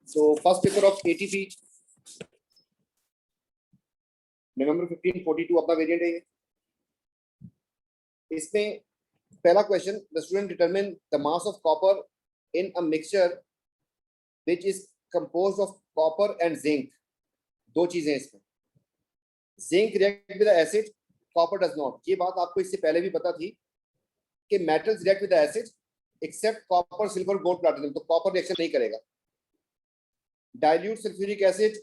So first paper of ATP November 1542 अपना variant है। इसमें पहला question, the student determine the mass of copper in a mixture which is composed of copper and zinc. दो चीजें इसमें, zinc react with the acid, copper does not. ये बात आपको इससे पहले भी पता थी कि metals react with the acid except copper, silver, gold, platinum. तो कॉपर रिएक्शन नहीं करेगा। Dilute sulphuric acid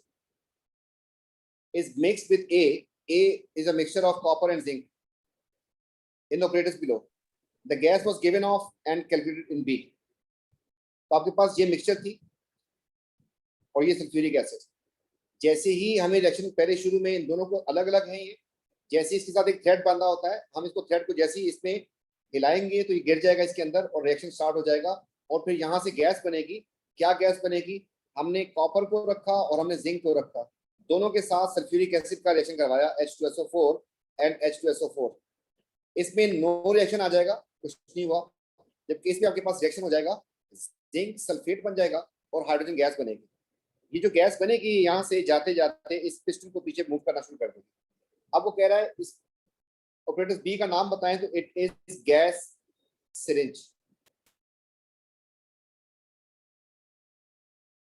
is mixed with A. A is a mixture of copper and zinc. In the operators below, the gas was given off and calculated in B. तो आपके पास ये mixture थी और ये sulphuric acid. जैसे ही हमें reaction पहले शुरू में इन दोनों को अलग अलग है, ये जैसे इसके साथ एक थ्रेड बांधा होता है, हम इसको थ्रेड को जैसे ही इसमें हिलाएंगे तो ये गिर जाएगा इसके अंदर और रिएक्शन स्टार्ट हो जाएगा। और फिर यहाँ से गैस बनेगी। क्या गैस बनेगी? हमने कॉपर को रखा और हमने जिंक को रखा, दोनों के साथ सल्फ्यूरिक एसिड का रिएक्शन करवाया, H2SO4 एंड H2SO4। इसमें नो रिएक्शन आ जाएगा, कुछ नहीं हुआ। जबकि इसमें आपके पास रिएक्शन हो जाएगा, जिंक सल्फेट बन जाएगा और हाइड्रोजन गैस बनेगी। ये जो गैस बनेगी यहाँ से जाते जाते इस पिस्टन को पीछे मूव करना शुरू कर देगी। अब वो कह रहा है इस ऑपरेटर बी का नाम बताएं, तो it is gas syringe.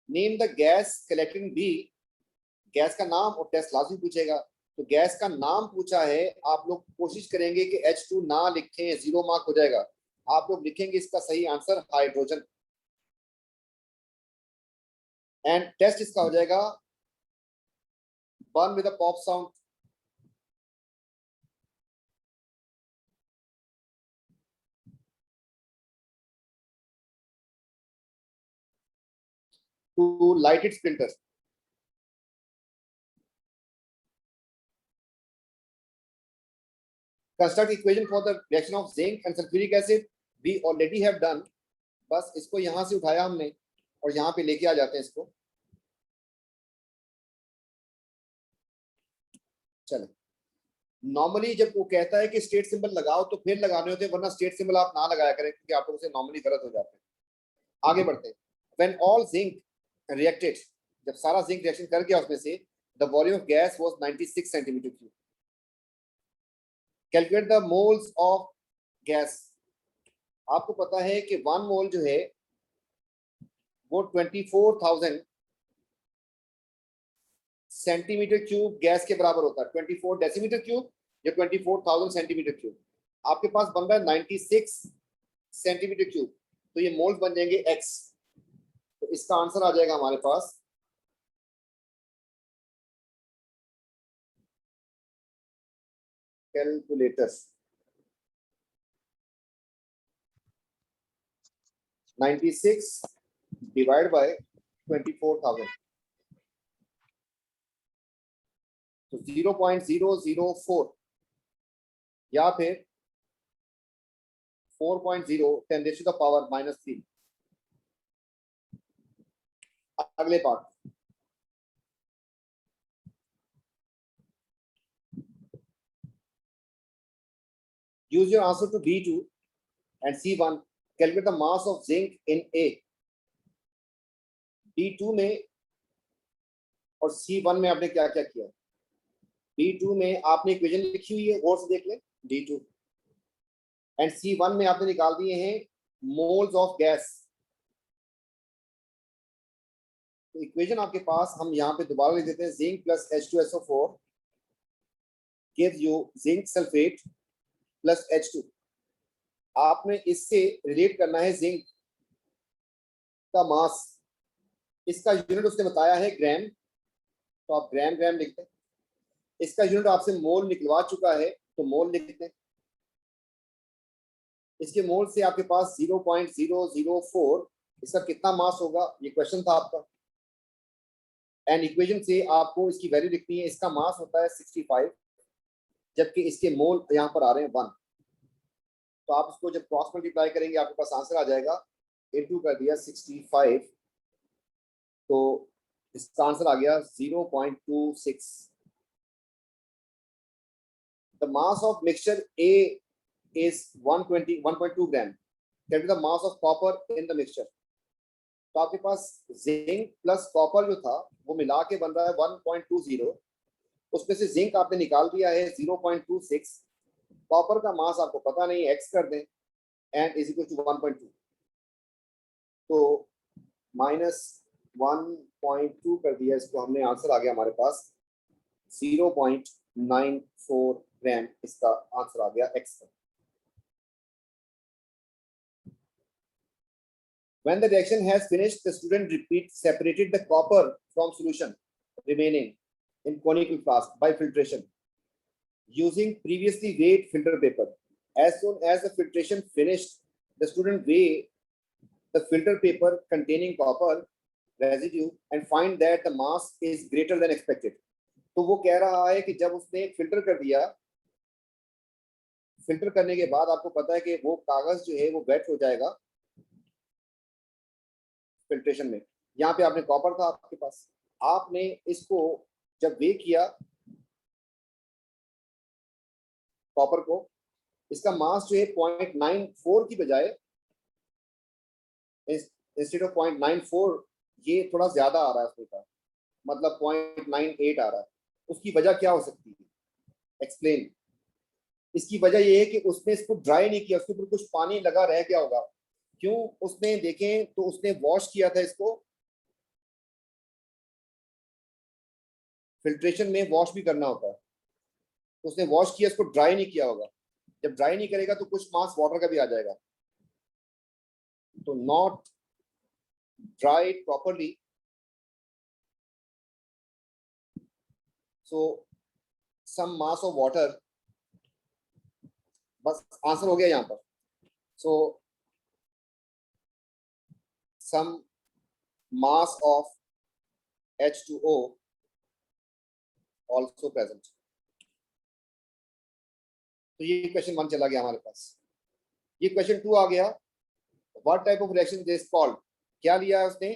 Name the gas collecting B. Gas का नाम और टेस्ट लाजमी पूछेगा। तो गैस का नाम पूछा है, आप लोग कोशिश करेंगे कि H2 ना लिखें, 0 मार्क हो जाएगा। आप लोग लिखेंगे इसका सही आंसर हाइड्रोजन। एंड टेस्ट इसका हो जाएगा burn with a pop sound. To light it splinter. Construct equation for the reaction of zinc and sulfuric acid. We already have done. बस इसको यहां से उठाया हमने और यहाँ पे लेके आ जाते हैं इसको। चलो, नॉर्मली जब वो कहता है कि स्टेट सिंबल लगाओ तो फिर लगाने होते हैं, वरना स्टेट सिंबल आप ना लगाया करें क्योंकि आप लोगों से नॉर्मली गलत हो जाते हैं। आगे बढ़ते हैं। When all zinc reacted, जब सारा जिंक रिएक्शन कर गया उसमें से, the volume of gas was 96 centimeter cube. Calculate the moles of gas. आपको पता है कि 1 मोल जो है वो 24,000 सेंटीमीटर क्यूब गैस के बराबर होता है। 24 डेसीमीटर क्यूब या 24,000 सेंटीमीटर क्यूब। आपके पास बन रहा है 96 सेंटीमीटर क्यूब, तो ये मोल्स बन जाएंगे x। तो इसका आंसर आ जाएगा हमारे पास कैलकुलेटर 96 डिवाइड बाय 24,000, तो 0.004 या फिर 4.0 10 रेज़ टू द पावर -3। अगले part, use your answer to B2 and C1. Calculate the mass of zinc in A. B2 में और C1 में आपने क्या क्या किया? B2 में आपने इक्वेशन लिखी हुई है, गौर से देख लें। D2 एंड C1 में आपने निकाल दिए हैं मोल्स ऑफ गैस। तो इक्वेशन आपके पास हम यहाँ पे दोबारा लिख देते हैं, zinc plus H2SO4 gives you zinc sulphate plus H2। आपने इससे रिलेट करना है जिंक का मास। इसका यूनिट उसने बताया है ग्राम, तो आप ग्राम ग्राम लिखते हैं। इसका यूनिट आपसे मोल निकलवा चुका है, तो मोल लिखते हैं। इसके मोल से आपके पास 0.004, इसका कितना मास होगा, ये क्वेश्चन था आपका। एंड इक्वेशन से आपको इसकी वैल्यू लिखनी है। इसका मास होता है 65, जबकि इसके मोल यहाँ पर आ रहे हैं 1। तो आप इसको जब क्रॉस मल्टीप्लाई करेंगे आपके पास आंसर आ जाएगा, इनटू कर दिया 65, तो इसका आंसर आ गया 0.26। The mass of mixture A is 1.2 gram. Calculate the mass of copper in the mixture. तो आपके पास जिंक प्लस कॉपर जो था वो मिला के बन रहा है 1.20, उसमें से जिंक आपने निकाल दिया है 0.26, कॉपर का मास आपको पता नहीं, एक्स कर दें एंड इज इक्वल टू 1.2, तो -1.2 कर दिया इसको हमने, आंसर आ गया हमारे पास 0.94 ग्राम, इसका आंसर आ गया एक्स का। When the reaction has finished, the student separated the copper from solution remaining in conical flask by filtration using previously weighed filter paper. As soon as the filtration finished, the student weighed the filter paper containing copper residue and find that the mass is greater than expected. तो वो कह रहा है कि जब उसने filter कर दिया, फिल्टर करने के बाद आपको पता है कि वो कागज जो है वो वेट हो जाएगा फिल्ट्रेशन में। यहाँ पे आपने कॉपर था आपके पास, आपने इसको जब वे किया कॉपर को, इसका मास जो है 0.94 की बजाय इंस्टेड ऑफ 0.94 ये थोड़ा ज्यादा आ रहा है उसमें का, मतलब 0.98 आ रहा है। उसकी वजह क्या हो सकती है, एक्सप्लेन। इसकी वजह ये है कि उसने इसको ड्राई नहीं किया, उसके ऊपर कुछ पानी लगा रह गया होगा। क्यों? उसने देखें तो उसने वॉश किया था इसको, फिल्ट्रेशन में वॉश भी करना होता है, तो उसने वॉश किया, इसको ड्राई नहीं किया होगा। जब ड्राई नहीं करेगा तो कुछ मास वाटर का भी आ जाएगा, तो not dry properly, so some mass of water, बस आंसर हो गया यहाँ पर। सो some mass of H2O also present। तो ये क्वेश्चन 1 चला गया हमारे पास। ये क्वेश्चन 2 आ गया, what type of reaction this called. क्या लिया है उसने,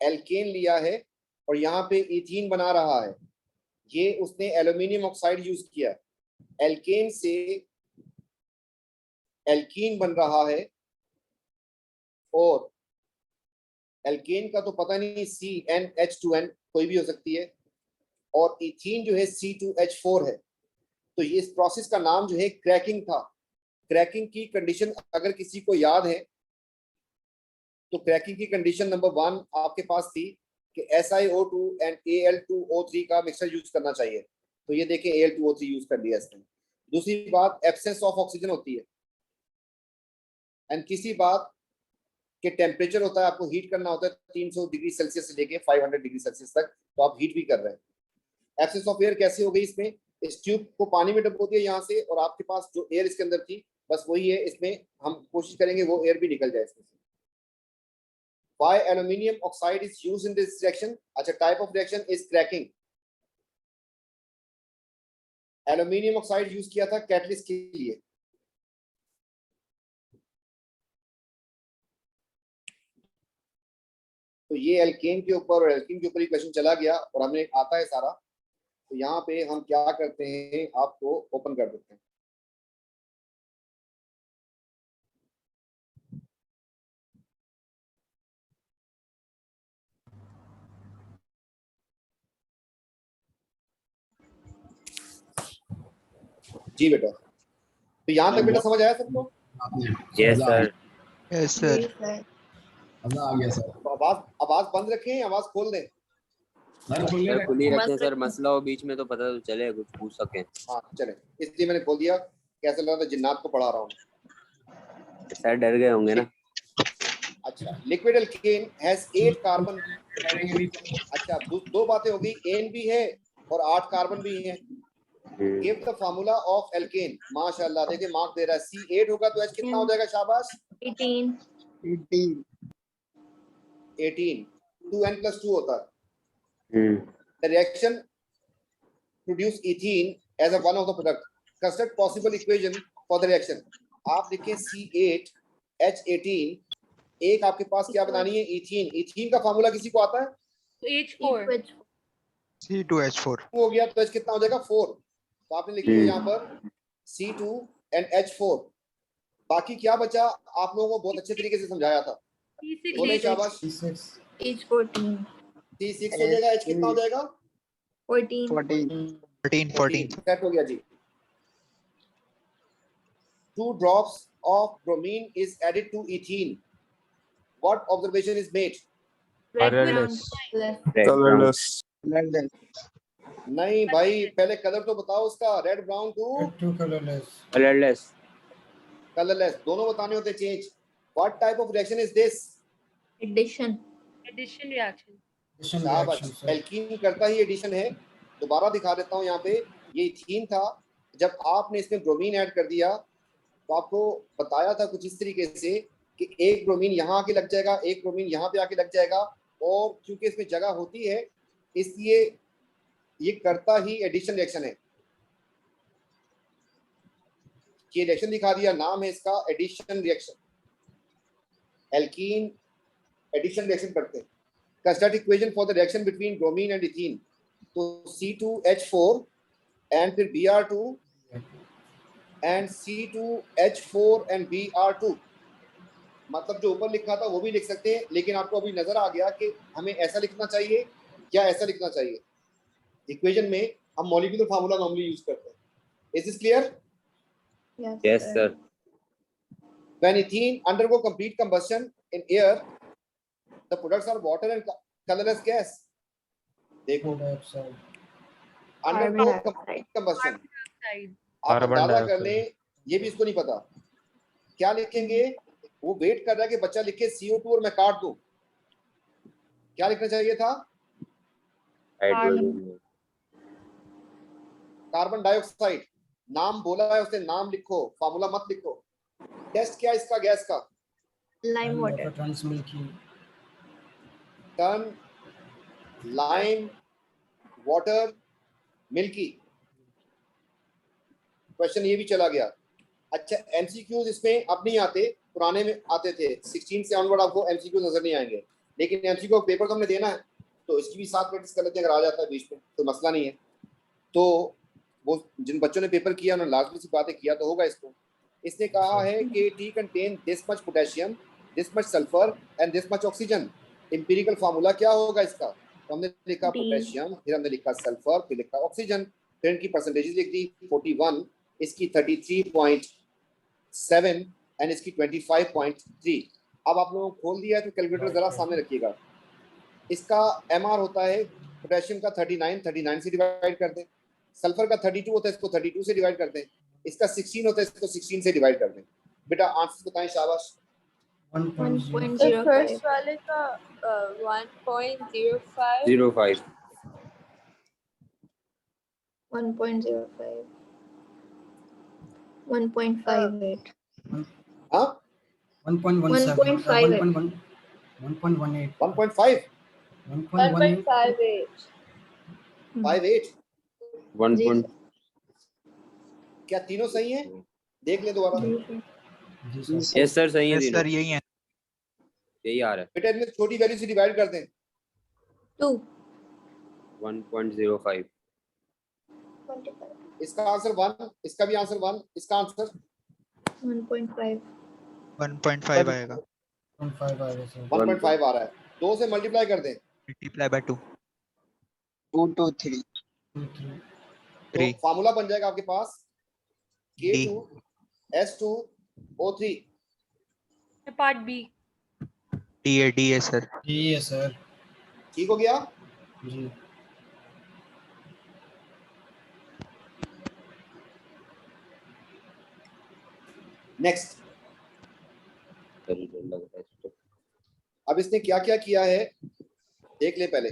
एल्केन लिया है और यहाँ पे इथीन बना रहा है। ये उसने एल्यूमिनियम ऑक्साइड यूज किया, एल्केन से एल्कीन बन रहा है, और एल्केन का तो पता नहीं, CnH2n कोई भी हो सकती है, और इथीन जो है C2H4 है। तो ये इस प्रोसेस का नाम जो है क्रैकिंग था। क्रैकिंग की कंडीशन अगर किसी को याद है तो क्रैकिंग की कंडीशन नंबर 1 आपके पास थी कि SiO2 एंड Al2O3 का मिक्सचर यूज करना चाहिए। तो ये देखें Al2O3 यूज कर लिया इसने। दूसरी बात एब्सेंस ऑफ ऑक्सीजन होती है, एंड किसी बात कि टेम्परेचर होता है, आपको हीट करना होता है 300 डिग्री सेल्सियस से लेके 500 डिग्री सेल्सियस तक, तो आप हीट भी कर रहे हैं। एब्सेंस ऑफ एयर कैसे हो गई इसमें, इस ट्यूब को पानी में डुबो दिया यहाँ से, और आपके पास जो एयर इसके अंदर थी बस वही है, इसमें हम कोशिश करेंगे वो एयर भी निकल जाए इसमें से। Why aluminium oxide is used in this reaction? अच्छा, type of reaction is cracking। Aluminium oxide use किया था कैटलिस्ट के लिए। तो ये एल्केन के ऊपर और एल्कीन के ऊपर ही क्वेश्चन चला गया, और हमें आता है सारा। तो यहाँ पे हम क्या करते हैं, आपको ओपन कर देते हैं। जी बेटा, तो यहाँ तक बेटा समझ आया सबको? Yes sir. Yes sir. मजा आ गया सर। तो आवाज बंद रखें, आवाज खोल दें? सर खुली रखें सर, मसला हो बीच में तो पता तो चले, कुछ पूछ सकें। हाँ चले, इसलिए मैंने खोल दिया। कैसे लग रहा था, जिन्नात को पढ़ा रहा हूँ। सर डर गए होंगे ना। अच्छा, लिक्विड एल्केन हैज 8 कार्बन। अच्छा, दो बातें हो गई, एन भी है और 8 कार्बन भी है। Give the formula of alkene. माशाल्लाह, देखिए मार्क दे रहा है। C8 होगा तो H कितना हो जाएगा, शाबाश? 18 2n+2 होता है। The reaction produce ethene as a one of the product. Construct possible equation for the reaction. आप लिखें C8H18, एक आपके पास क्या बनानी है, इथीन। इथीन का फार्मूला किसी को आता है? H4 C2H4 हो गया तो H कितना हो जाएगा, 4। तो आपने लिखी हो यहाँ पर C2 and H4। बाकी क्या बचा, आप लोगों को बहुत अच्छे तरीके से समझाया था। बोले C6 शाबाश। H 14 C6 हो जाएगा, H कितना हो जाएगा? 14 14 14 सेट हो गया जी। 2 drops of bromine is added to ethene. What observation is made? red brown Colorless. नहीं भाई, पहले कलर तो बताओ उसका। Red brown to Colorless. Colourless, दोनों बताने होते change. What type of reaction is this? addition Addition शाबाश, reaction, sir. एल्कीन करता ही एडिशन है। दोबारा दिखा देता हूँ यहाँ पे, ये इथीन था। जब आपने इसमें ब्रोमीन ऐड कर दिया तो आपको बताया था कुछ इस तरीके से कि एक ब्रोमीन यहाँ आके लग जाएगा, एक ब्रोमीन यहाँ पे आके लग जाएगा, और क्योंकि इसमें जगह होती है इसलिए ये करता ही एडिशन रिएक्शन है। ये रिएक्शन दिखा दिया, नाम है इसका addition reaction. Alkene addition reaction करते हैं। Construct equation for the reaction between bromine and ethene. तो C2H4 एंड फिर Br2 and C2H4 and Br2। मतलब जो ऊपर लिखा था वो भी लिख सकते हैं, लेकिन आपको अभी नजर आ गया कि हमें ऐसा लिखना चाहिए या ऐसा लिखना चाहिए। इक्वेशन में हम मॉलिक्यूलर फार्मूला नॉर्मली यूज करते हैं। Is this clear? Yes, sir. When ethene undergo complete combustion in air, the products are water and colorless gas. देखो, Dioxide. undergo Carbon complete combustion, आप Carbon अंदाजा कर dioxide. लें, ये भी इसको नहीं पता क्या लिखेंगे। वो वेट कर रहा है कि बच्चा लिखे CO2 और मैं काट दूं। क्या लिखना चाहिए था? Hydrogen. Carbon dioxide. नाम बोला है उसने, नाम लिखो, फार्मूला मत लिखो। टेस्ट क्या है इसका गैस का? lime water Water turns milky. Turn lime water milky. Question ये भी चला गया। अच्छा, एमसीक्यूज इसमें अब नहीं आते, पुराने में आते थे। 16 से ऑनवर्ड आपको एमसीक्यूज नजर नहीं आएंगे, लेकिन एमसीक्यू पेपर तो हमने देना है तो इसकी भी साथ प्रैक्टिस कर लेते हैं। अगर आ जाता है बीच में तो मसला नहीं है। तो वो जिन बच्चों ने पेपर किया उन्होंने लाजमी सी बातें किया तो होगा इसको। इसने कहा है कि T contain this much potassium, this much sulphur and this much oxygen. Empirical formula क्या होगा इसका? तो हमने लिखा D. पोटेशियम, फिर हमने लिखा सल्फर, फिर लिखा ऑक्सीजन, फिर इनकी परसेंटेज लिख दी। 41, इसकी 33.7 एंड इसकी 25.3। अब आप लोगों को खोल दिया है तो कैलकुलेटर जरा सामने रखिएगा। इसका एमआर होता है पोटेशियम का 39 से डिवाइड कर दें। सल्फर का 32 होता है, इसको 32 से डिवाइड कर दें। इसका 16 होता है, इसको 16 से डिवाइड कर दें। बेटा आंसर बताएं, शाबाश। 1.0. The 1.05 first वाले का 1.05 05. 1.05 1.58 हाँ 1.17. 1.58. 1.18. 1.5 1.18. 1.58 58। 1. जी point- क्या तीनों सही हैं? देख ले दोबारा। जी सर. Yes, sir. सही है यस तीनों। सर यही है। यही आ रहा है। बेटा इनमें छोटी वैल्यू से डिवाइड कर दें। 2 1.05. 25 इसका आंसर 1, इसका भी आंसर 1, इसका आंसर 1.5 1.5 आएगा। 1.5 आएगा सर. 1.5 आ रहा है। 2 से मल्टीप्लाई कर दें मल्टीप्लाई बाय 2 2, 3. तो 3 फार्मूला बन जाएगा आपके पास K2S2O3। part B डी है सर। जी है सर. ठीक हो गया? जी. नेक्स्ट। लग रहा है इसको। अब इसने क्या क्या किया है देख ले पहले।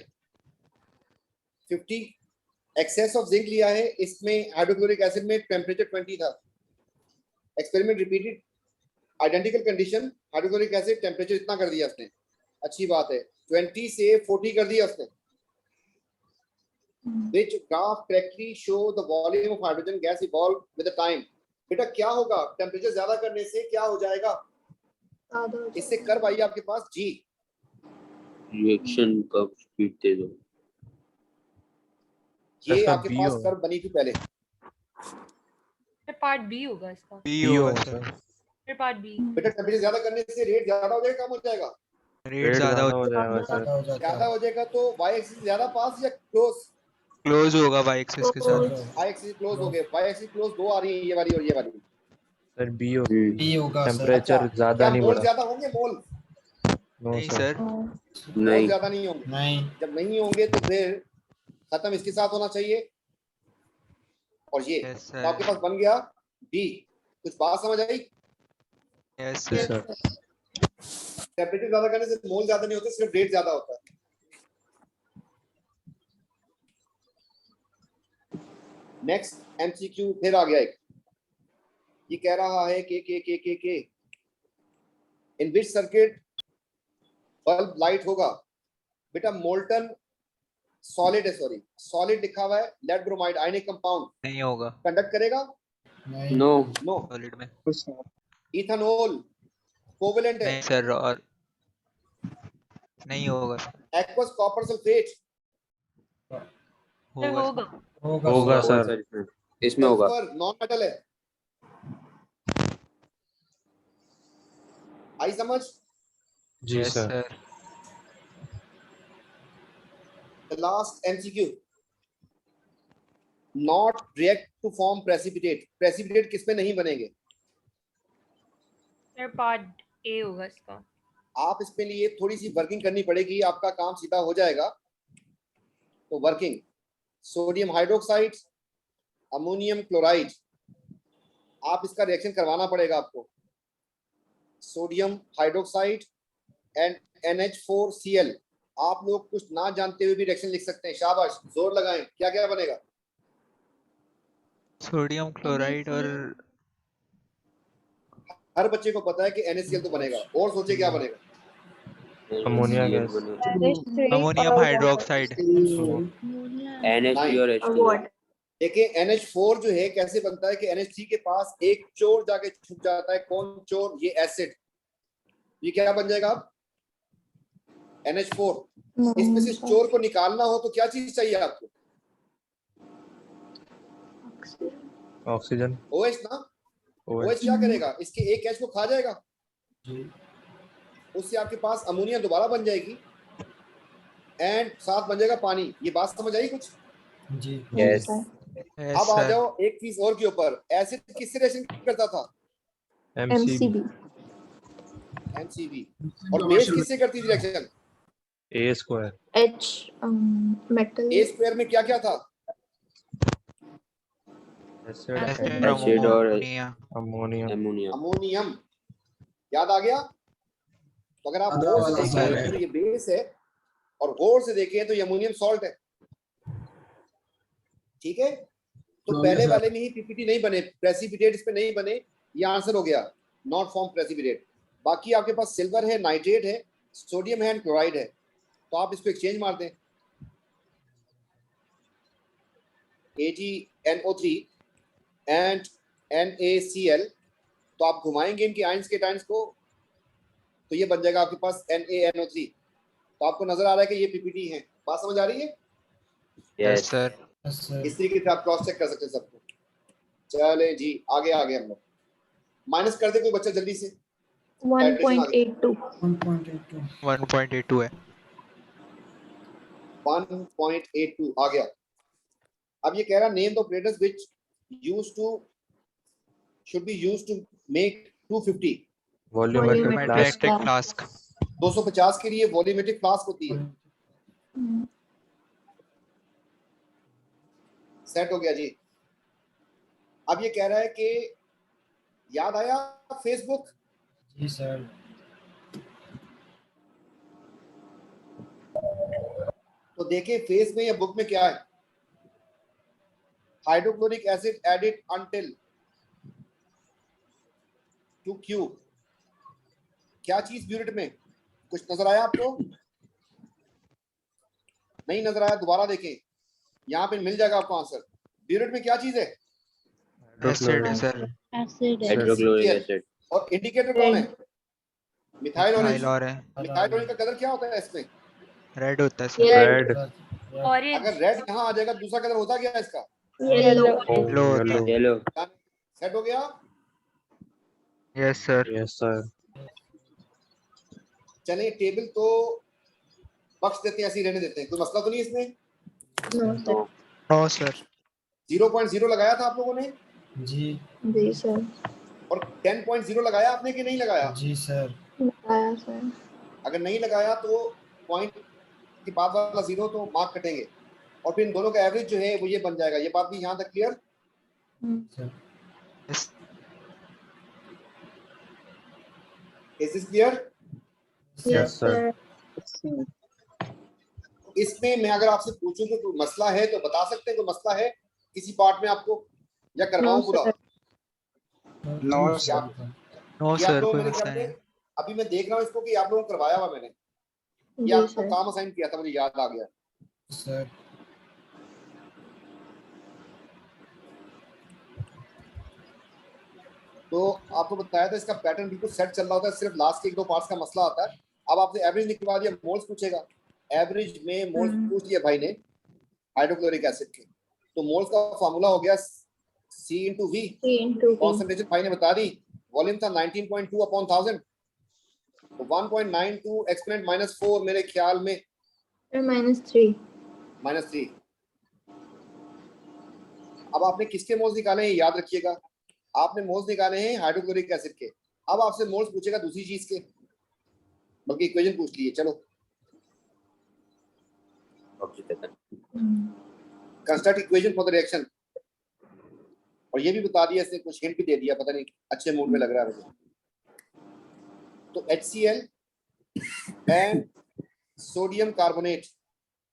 50 एक्सेस ऑफ जिंक लिया है, इसमें हाइड्रोक्लोरिक एसिड में टेम्परेचर 20 था। Experiment repeated, identical condition, hydrochloric acid, temperature इतना कर दिया उसने। अच्छी बात है। 20 से 40 कर दिया उसने। Which graph correctly show the volume of hydrogen gas evolve with the time? बेटा क्या होगा टेम्परेचर ज्यादा करने से? क्या हो जाएगा इससे? कर भाई आपके पास जी। Reaction का speed तेज हो। ये इसका आपके B पास होगा। कर बनी थी पहले। पार्ट बी होगा इसका। बी होगा सर। फिर पार्ट बी बेटा टेम्परेचर ज्यादा करने से रेट ज्यादा हो जाएगा, कम हो जाएगा? रेट ज्यादा हो हो जाएगा सर। ज्यादा हो जाता ज्यादा है। हो जाएगा तो y एक्सिस ज्यादा पास या क्लोज? क्लोज होगा y एक्सिस के साथ। y एक्सिस क्लोज हो गए, y एक्सिस क्लोज दो आ रही है, ये वाली और ये वाली। सर बी हो ये होगा सर। टेम्परेचर ज्यादा क्या नहीं मोल बढ़ा। ज्यादा होंगे? मोल नो नहीं सर। सर, मोल नहीं ज्यादा नहीं होंगे। नहीं। जब नहीं होंगे तो फिर खत्म इसके साथ होना चाहिए और ये। यस तो आपके सर, पास बन गया डी। कुछ बात समझ आई? यस जी सर। सर। टेम्परेचर ज्यादा करने से मोल ज्यादा नहीं होते, सिर्फ रेट ज्यादा होता है। नेक्स्ट एमसीक्यू फिर आ गया एक। ये कह रहा है के इन विच सर्किट बल्ब लाइट होगा? बेटा मोल्टन सॉलिड है, सॉरी सॉलिड लिखा हुआ है, लेड ब्रोमाइड आयनिक कंपाउंड नहीं होगा कंडक्ट करेगा? नहीं। No no. सॉलिड में। इथेनॉल कोवेलेंट है। नहीं सर, और नहीं होगा सर। एक्वस कॉपर सल्फेट होगा होगा। होगा होगा सर। सर। इसमें होगा। सल्फर नॉन मेटल है। आई समझ? जी yes sir. Sir. The last MCQ. Not react to form precipitate. Precipitate किसमें नहीं बनेंगे? सर पार्ट ए होगा इसका। आप इसके लिए थोड़ी सी वर्किंग करनी पड़ेगी, आपका काम सीधा हो जाएगा। तो working, sodium hydroxide, ammonium chloride, आप इसका रिएक्शन करवाना पड़ेगा आपको। Sodium hydroxide and NH4Cl। आप लोग कुछ ना जानते हुए भी रिएक्शन लिख सकते हैं, शाबाश, जोर लगाएं। क्या क्या बनेगा? सोडियम क्लोराइड और हर बच्चे को पता है कि NaCl तो बनेगा, और सोचे क्या बनेगा? Ammonia gas. Ammonium hydroxide. NH3 और H2O। देखिए NH4 जो है कैसे बनता है कि NH3 के पास एक चोर जाके छुप जाता है। कौन चोर? ये एसिड। ये क्या बन जाएगा अब? NH4। इसमें से चोर को निकालना हो तो क्या चीज चाहिए आपको? ऑक्सीजन। OH ना। OH। OH क्या करेगा? इसके एक H को खा जाएगा, जी। उससे आपके पास अमोनिया दोबारा बन जाएगी एंड साथ बन जाएगा पानी। ये बात समझ आई कुछ? जी। यस यस अब आ सर। जाओ एक चीज और के ऊपर। एसिड किससे रिएक्शन करता था? MCB। MCB। और बेस किससे करती थी reaction? A square. Metal. A square में क्या क्या था? एसिड एसिड एसिड और अमोनिया। अमोनिया। अमोनिया। अमोनियम। याद आ गया? तो अगर आप गौर से देखें तो ये बेस है और गौर से देखें तो ये अमोनियम सॉल्ट है। ठीक है, तो पहले वाले में ही पीपीटी नहीं बने, प्रेसिपिटेट इस पे नहीं बने। ये आंसर हो गया, नॉट फॉर्म प्रेसिपिटेट। बाकी आपके पास सिल्वर है, नाइट्रेट है, सोडियम है एंड क्लोराइड है, तो आप इसको एक्सचेंज मार दें। AgNO3 एंड NaCl, तो आप घुमाएंगे इनके आयंस के टाइम्स को तो ये बन जाएगा आपके पास NaNO3। तो आपको नजर आ रहा है कि ये पीपीटी है। बात समझ आ रही है? Yes yes sir. इस तरीके से आप क्रॉस चेक कर सकते हैं सबको। चले जी, आगे हम लोग माइनस कर दे कोई बच्चा जल्दी से। 1.82। 1.82। 1.82 है। 1.82 आ गया। अब ये कह रहा name the operators which used to should be used to make 250। Volumetric metric flask. Flask. 250 के लिए वॉल्यूमेट्रिक फ्लास्क होती है। सेट हो गया जी। अब ये कह रहा है कि याद आया फेसबुक? जी सर। तो देखें फेस में या बुक में क्या है? Hydrochloric acid added until to Q. क्या चीज ब्यूरेट में? कुछ नजर आया आपको? नहीं नजर आया? दोबारा देखें, यहाँ पे मिल जाएगा आपको आंसर। ब्यूरेट में क्या चीज है? एसिड है सर। Hydrochloric acid. और इंडिकेटर कौन है? Methyl orange. मिथाइल और है। मिथाइल ऑरेंज का कलर क्या होता है इसमें? रेड होता है सर। रेड। ऑरेंज। अगर रेड यहाँ आ जाएगा, दूसरा कलर होता क्या है इसका? येलो। येलो होता है। येलो। सेट हो गया। Yes sir. Yes sir. चले टेबल तो बख्श देते हैं, ऐसे ही रहने देते हैं, कोई मसला तो नहीं इसमें। No sir. No sir. 0.0 लगाया था आप लोगों ने जी जी सर। और 10.0 लगाया आपने कि नहीं लगाया? जी सर। लगाया सर। अगर नहीं लगाया तो पॉइंट के बाद वाला 0 तो मार्क कटेंगे और फिर इन दोनों का एवरेज जो है वो ये बन जाएगा। ये बात भी यहाँ तक clear? Sir yes is this clear? Yes sir. Sir. इसमें मैं अगर आपसे पूछूं कि कोई मसला है तो बता सकते हैं, कोई मसला है किसी पार्ट में आपको, या करवाऊं पूरा? नो या- सर। नो ये आप सर लोगों कोई मेरे मसला ख्याल में नहीं। अभी मैं देख रहा हूँ इसको कि आप लोगों को करवाया हुआ मैंने, ये जी आपको सर। काम असाइन किया था, मुझे याद आ गया। सर तो आपको बताया था इसका पैटर्न बिल्कुल सेट चल रहा होता है, सिर्फ लास्ट के 1-2 पार्ट्स का मसला आता है। अब आपसे एवरेज निकलवा दिया, मोल्स पूछेगा, एवरेज में मोल्स पूछ लिया भाई ने हाइड्रोक्लोरिक एसिड के, तो मोल्स का फार्मूला हो गया C/V। 3 कॉन्सेंट्रेशन भाई ने बता दी, वॉल्यूम था 19.2 अपॉन 1000, तो 1.92 एक्सपोनेंट -4 मेरे ख्याल में -3। -3। अब आपने किसके मोल्स निकाले हैं याद रखिएगा, आपने मोल्स निकाले हैं हाइड्रोक्लोरिक एसिड के। अब आपसे मोल्स पूछेगा दूसरी चीज के, बल्कि इक्वेशन पूछ लीजिए। चलो construct equation for the reaction, और ये भी बता दिया इसने, कुछ हिंट भी दे दिया, पता नहीं अच्छे मूड में लग रहा है मुझे। तो HCl एंड सोडियम कार्बोनेट,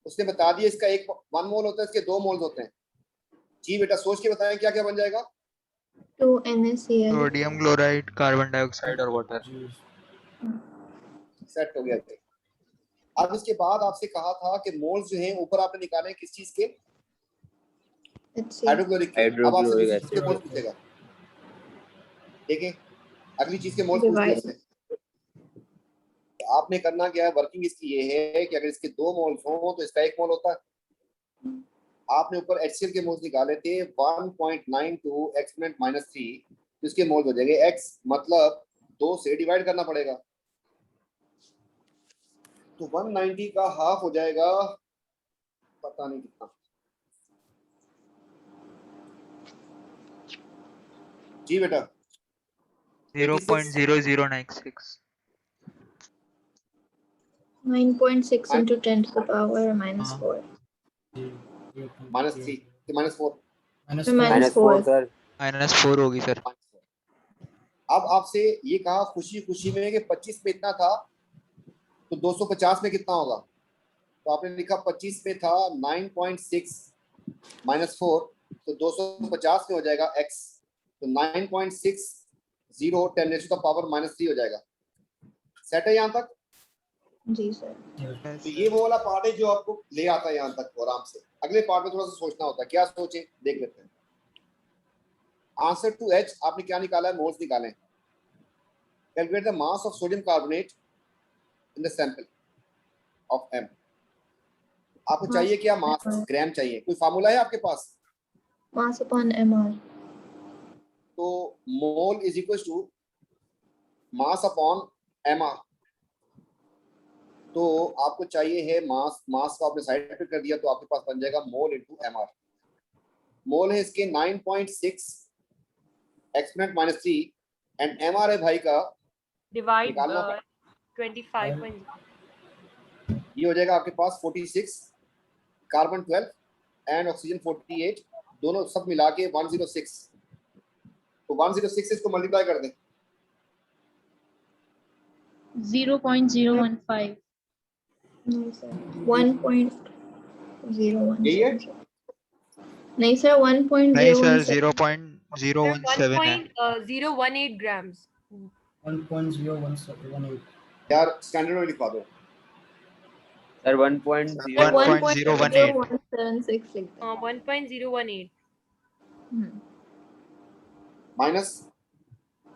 उसने बता दिया इसका 1 मोल होता है, इसके 2 मोल्स होते हैं। जी बेटा सोच के बताएं क्या क्या बन जाएगा। 2 NaCl। Sodium chloride, carbon dioxide और वाटर। जी सेट हो गया। अब इसके बाद आपसे कहा था कि मोल्स जो हैं ऊपर आपने निकाले हैं किस चीज के, HCl। हाइड्रोक्लोरिक के। अब आपसे हाइड्रोक्लोरिक दूसरी चीज के एसिड। मोल्स पूछेगा, देखें अगली चीज के मोल्स पूछ लिए इसने। तो आपने करना क्या है, वर्किंग इसकी ये है कि अगर इसके 2 मोल्स हों तो इसका 1 मोल होता है। आपने ऊपर HCl के मोल्स निकाले थे 1.92 एक्सपोनेंट -3, तो इसके मोल्स हो जाएंगे x, मतलब 2 से डिवाइड करना पड़ेगा, तो 190 का हाफ हो जाएगा पता नहीं कितना। जी बेटा 0.0096। 9.6 into 10 to the power -4। -3 कि -4? -4 सर। -4 होगी सर। अब आपसे ये कहा खुशी खुशी में कि 25 में इतना था, तो 250 में कितना होगा, तो आपने लिखा 25 में था 9.6 -4, तो 250 में हो जाएगा x, तो 9.60 10 to the power -3 हो जाएगा। सेट है यहाँ तक? जी सर। तो ये वो वाला पार्ट है जो आपको ले आता है यहाँ तक आराम से। अगले पार्ट में थोड़ा सा सोचना होता है, क्या सोचे देख लेते हैं। आंसर टू H आपने क्या निकाला है, मोल्स निकाले। Calculate the mass of sodium carbonate in the sample of M। आपको चाहिए क्या, मास, ग्राम चाहिए, कोई फार्मूला है आपके पास? मास अपॉन mR। तो mole is equal to mass upon mR। तो आपको चाहिए है मास, मास को आपने साइड पे कर दिया तो आपके पास बन जाएगा मोल इनटू mR। मोल है इसके 9.6 एक्सपोनेंट -3 एंड mR है भाई का डिवाइड निकालना 25. ये हो जाएगा आपके पास 46, कार्बन 12 एंड ऑक्सीजन 48, दोनों सब मिला के 106। तो 106 इसको मल्टीप्लाई कर दें। 0.015। नहीं सर 1.01। यही है? नहीं सर नहीं सर 1.017। 0.017 है। 1.018 grams. 1.0118। यार स्टैंडर्ड में लिखवा दो। सर 1.0 1.018। 1.0176 लिखते हैं। 1.018. माइनस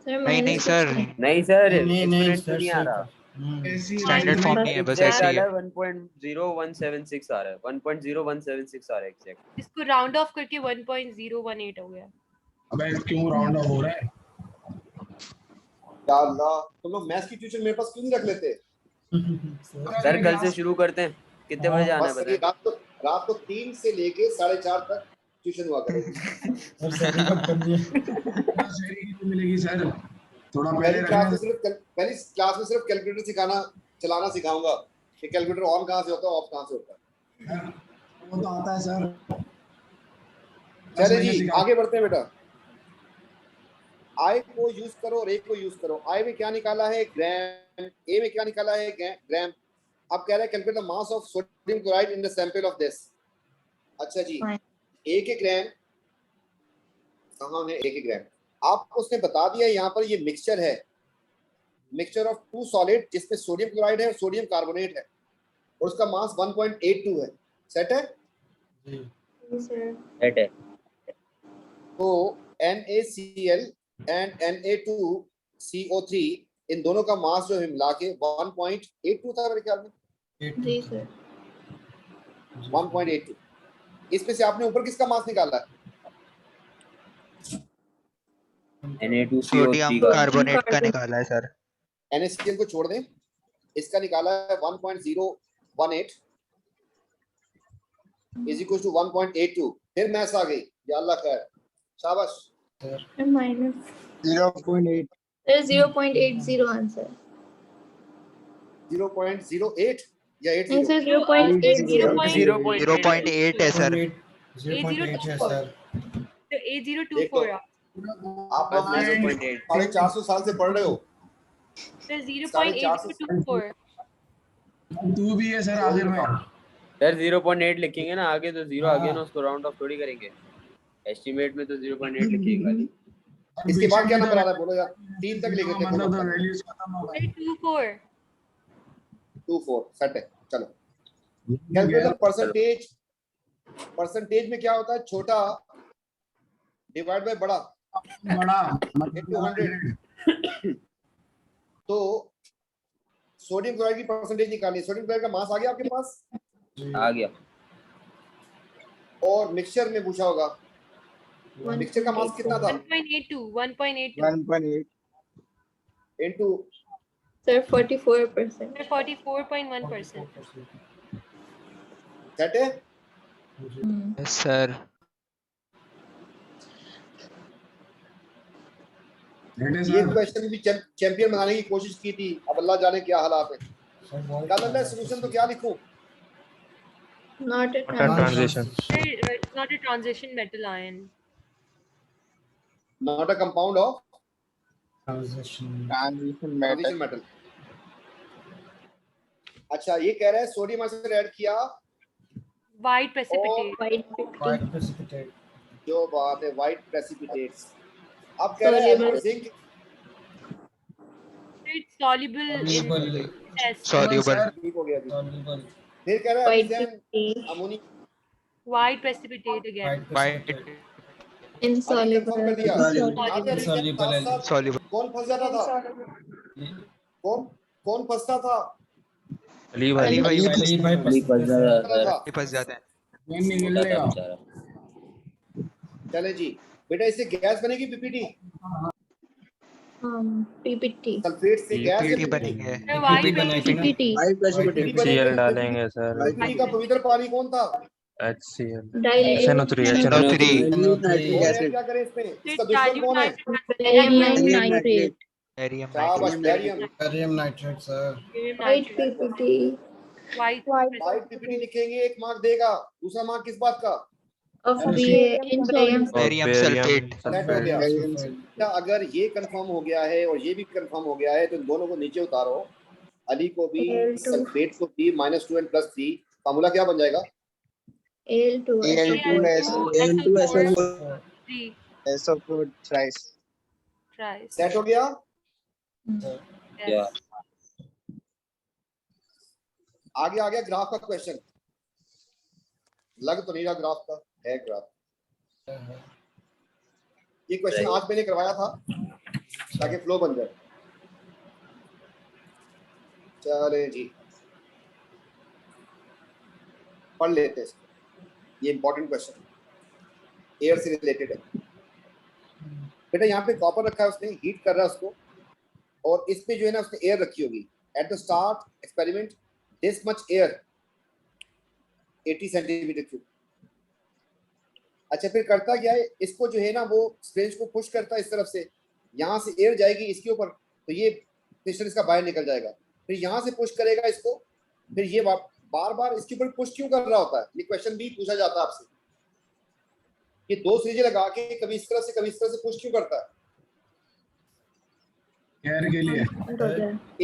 सर नहीं नहीं माइनस सर, नहीं सर, नहीं एक्सपोनेंट सर नहीं आ रहा। स्टैंडर्ड फॉर्म नहीं है, बस एग्जैक्ट ऐसे आ ही रहा है। है 1.0176 आ रहा है, 1.0176 आ रहा है एग्जैक्ट। इसको राउंड ऑफ करके 1.018 हो गया। अबे क्यों राउंड ऑफ हो रहा है? या अल्लाह, तुम लोग मैथ्स की ट्यूशन मेरे पास क्यों नहीं रख लेते? सर कल से शुरू करते हैं, कितने बजे आना है बस ये बताएं? रात को 3 से लेके 4:30 तक ट्यूशन हुआ करेगी। सर सैलरी कब करनी है? सैलरी कितनी मिलेगी सर? थोड़ा पहले पहली क्लास में रखना। सिर्फ कैलकुलेटर चलाना सिखाऊंगा कि कैलकुलेटर ऑन कहाँ से होता है, ऑफ कहाँ से होता है। वो तो आता है सर। चले जी आगे बढ़ते हैं बेटा। आई को यूज करो और ए को यूज करो। आई में क्या निकाला है? ग्राम। ए में क्या निकाला है? ग्राम। अब कह रहा है calculate the mass of sodium chloride in the sample of this. अच्छा जी, Fine. ए के ग्राम कहाँ है? ए के ग्राम आपको उसने बता दिया। यहाँ पर ये मिक्सचर है, मिक्सचर ऑफ 2 सॉलिड जिसमें सोडियम क्लोराइड है और सोडियम कार्बोनेट है और उसका मास 1.82 है। सेट है? जी Yes, sir. सेट है। तो NaCl एंड Na2CO3 इन दोनों का मास जो है मिला के 1.82 था मेरे ख्याल में। जी sir. 1.82। इसमें से आपने ऊपर किसका मास निकाला है? Na2CO3 सोडियम का। कार्बोनेट का निकाला है सर। NaCl को छोड़ दें, इसका निकाला है 1.018 इज इक्वल टू 1.82। फिर मैथ्स आ गई, या अल्लाह खैर, शाबाश। And minus. 0.8 There is 0.80 answer. 0.08 या Yes, 80? sir. 0.80. 0.8 है सर। 0.8 है सर। तो A024 आप बस लोग 0.8। 450 साल से पढ़ रहे हो। तो 0.8024। तू भी है सर आखिर में। सर 0.8 लिखेंगे ना आगे, तो 0 हाँ। आगे ना, उसको राउंड ऑफ थोड़ी करेंगे। एस्टिमेट में तो 0.8 लिखेंगे खाली। इसके बाद क्या नंबर आ रहा है बोलो यार? 3 तक लिखे थे। मतलब तो वैल्यूज खत्म हो गई। 24। 24 सेट है। चलो कैलकुलेट परसेंटेज। परसेंटेज में क्या होता है? छोटा डिवाइड बाय बड़ा बड़ा into 100। तो सोडियम क्लोराइड की परसेंटेज निकालनी है। सोडियम क्लोराइड का मास आ गया आपके पास? आ गया। और मिक्सचर में पूछा होगा, मिक्सचर का मास कितना था? 1.82 1.8 इनटू Sir, 44%. 44.1%। सेट है। Yes sir. ये क्वेश्चन भी चैंपियन बनाने की कोशिश की थी, अब अल्लाह जाने क्या हालात है। क्या लग रहा है सॉल्यूशन तो क्या लिखूं? Not a Transition. It's not a transition metal ion. Not a compound of transition transition metal. अच्छा ये कह रहा है सोडियम आइसोलेट ऐड किया, White precipitate. white 50. White precipitate. जो बात है व्हाइट प्रेसिपिटेट्स। अब कह रहा है Soluble. Zinc It's soluble in Soluble. test. Soluble. ठीक हो गया जी। सॉल्युबल। फिर कह रहा है White oxygen 50. Ammonia. White precipitate again. White white precipitate. Insoluble. कर दिया। Insoluble. आगे अली के Insoluble. साथ-साथ सॉल्यूबल। कौन फंस जाता था? कौन फंसता था? अली अली भाई। भाई अली भाई अली फंस जाता था। फंस जाते हैं। निकल मोटा था लेगा। बेचारा। चले जी बेटा, इससे गैस बनेगी पीपीटी। PPT. सल्फेट से गैस या पीटी PPT? बनेंगे। So white PPT बनाई थी ना? precipitate. PPT. PPT CL बनेगी। डालेंगे सर। पीपीटी का पवित्र पानी कौन था? HCl। Dilute. SNO3 SNO3। और ऐड क्या करें इसमें? इसका It's दुश्मन कौन है? Barium nitrate. बैरियम शाबाश nitrate. Barium. Barium nitrate sir. White PPT. White. White PPT लिखेंगे, 1 मार्क देगा। दूसरा मार्क किस बात का? Of barium. और बैरियम सल्फेट। सेट हो गया। क्या अगर ये कंफर्म हो गया है और ये भी कंफर्म हो गया है तो इन दोनों को नीचे उतारो। अली को भी Al2. सल्फेट को भी -2 and +3। फार्मूला क्या बन जाएगा? Al2. SO4 3 SO4 thrice। tries. Set हो गया। क्या? Yes. आगे आ गया ग्राफ का क्वेश्चन। लग तो नहीं रहा ग्राफ का है ग्राफ। ये क्वेश्चन आज मैंने करवाया था ताकि फ्लो बन जाए। चले जी पढ़ लेते हैं इसको। ये इंपॉर्टेंट क्वेश्चन एयर से रिलेटेड है। बेटा यहाँ पे कॉपर रखा है उसने, हीट कर रहा है उसको, और इस पे जो है ना उसने एयर रखी होगी। at the start experiment this much air 80 centimetre cube. अच्छा फिर करता क्या है, इसको जो है ना वो स्ट्रेंज को पुश करता है इस तरफ से, यहाँ से एयर जाएगी इसके ऊपर तो ये पिस्टन इसका बाहर निकल जाएगा, फिर यहाँ से पुश करेगा इसको, फिर ये बार बार इसके ऊपर पुश क्यों कर रहा होता है, ये क्वेश्चन भी पूछा जाता है आपसे। ये दो सीरीज लगा के कभी इस तरह से कभी इस तरह से पुश क्यों करता है? एयर के लिए।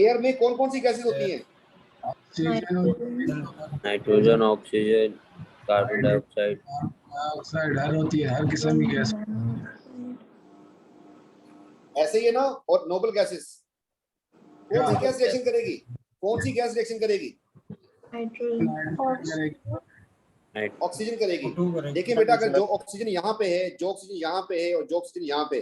एयर में कौन कौन सी गैसेस होती हैं? Nitrogen, oxygen, carbon dioxide, oxide, हर होती है, हर किस्म की गैस। ऐसे ही है ना। और नोबल गैसेस कौन सी गैस रिएक्शन करेगी? कौन सी गैस रिएक्शन करेगी? ऑक्सीजन करेगी। देखिए बेटा, अगर जो ऑक्सीजन यहाँ पे है, जो ऑक्सीजन यहाँ पे है और जो ऑक्सीजन यहाँ पे,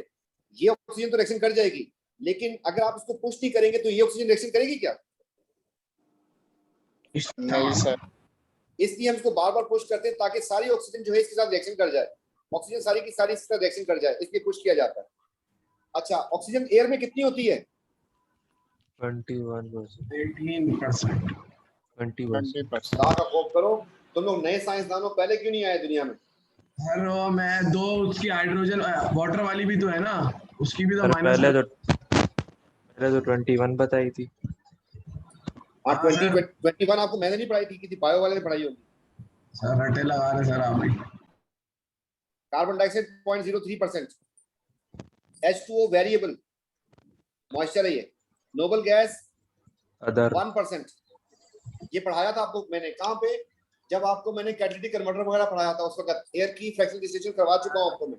ये ऑक्सीजन तो रिएक्शन कर जाएगी, लेकिन अगर आप इसको पुश नहीं करेंगे तो ये ऑक्सीजन रिएक्शन करेगी क्या? नहीं सर। इसलिए हम इसको बार बार पुश करते हैं ताकि सारी ऑक्सीजन जो है इसके साथ रिएक्शन कर जाए, ऑक्सीजन सारी की सारी इसके साथ रिएक्शन कर जाए, इसलिए पुश किया जाता है। अच्छा, ऑक्सीजन एयर में कितनी होती है? 21%, 18%। 20%। का कोप करो, तुम लोग नए साइंसदान हो, पहले क्यों नहीं आए दुनिया में? सर वो मैं दो उसकी हाइड्रोजन वाटर वाली भी तो है ना, उसकी भी तो सर माइनस। पहले तो 21 बताई थी। हाँ, हाँ, सर। 21 आपको मैंने नहीं पढ़ाई थी, किसी बायो वाले ने पढ़ाई होगी। सर रटे लगा रहे सर आप भी। Carbon dioxide 0.03%, H2O variable moisture है ये, नोबल गैस अदर 1%। ये पढ़ाया था आपको मैंने, कहाँ पे? जब आपको मैंने कैटालिटिक कन्वर्टर वगैरह पढ़ाया था उस वक्त, एयर की फ्रैक्शनल डिस्टिलेशन करवा चुका हूँ आपको मैं।